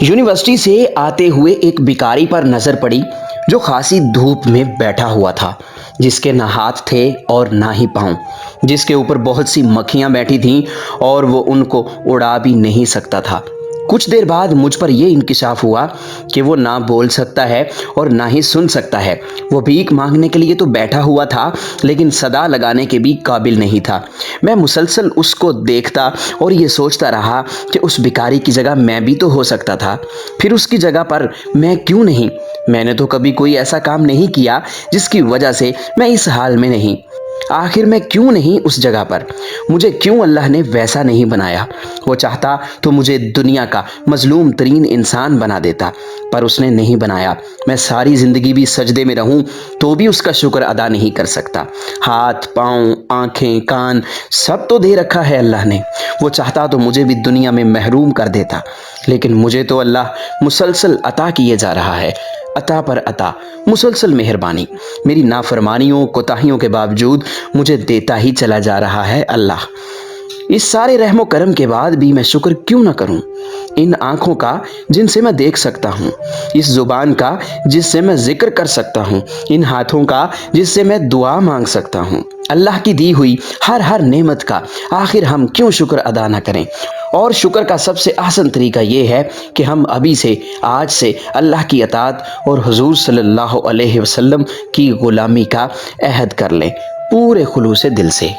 University से आते हुए एक भिखारी पर नजर पड़ी जो खासी धूप में बैठा हुआ था, जिसके ना हाथ थे और ना ही पांव, जिसके ऊपर बहुत सी मक्खियां बैठी थीं और वो उनको उड़ा भी नहीं सकता था। कुछ देर बाद मुझ पर यह इंकिशाफ हुआ कि वो ना बोल सकता है और ना ही सुन सकता है। वो भीख मांगने के लिए तो बैठा हुआ था, लेकिन सदा लगाने के भी काबिल नहीं था। मैं मुसलसल उसको देखता और ये सोचता रहा कि उस भिखारी की जगह मैं भी तो हो सकता था। फिर उसकी जगह पर मैं क्यों नहीं? मैंने तो कभी कोई ऐसा काम नहीं किया जिसकी वजह से मैं इस हाल में नहीं। आखिर मैं क्यों नहीं उस जगह पर? मुझे क्यों अल्लाह ने वैसा नहीं बनाया? वो चाहता तो मुझे दुनिया का मजलूम तरीन इंसान बना देता, पर उसने नहीं बनाया। मैं सारी जिंदगी भी सजदे में रहूं तो भी उसका शुक्र अदा नहीं कर सकता। हाथ, पाँव, आंखें, कान सब तो दे रखा है अल्लाह ने। वो चाहता तो मुझे भी दुनिया में महरूम कर देता, लेकिन मुझे तो अल्लाह मुसलसल अता किए जा रहा है। अता पर अता, मुसलसल मेहरबानी। मेरी नाफरमानियों कोताहियों के बावजूद मुझे देता ही चला जा रहा है अल्लाह। इस सारे रहमो करम के बाद भी मैं शुक्र क्यों ना करूं? इन आंखों का जिनसे मैं देख सकता हूं, इस जुबान का जिससे मैं जिक्र कर सकता हूं, इन हाथों का जिससे मैं दुआ मांग सकता हूं। अल्लाह की दी हुई हर नेमत का आखिर हम क्यों शुक्र अदा ना करें? और शुक्र का सबसे आसान तरीका ये है कि हम अभी से, आज से अल्लाह की अताअत और हुजूर सल्लल्लाहु अलैहि वसल्लम की गुलामी का अहद कर लें पूरे खुलूस दिल से।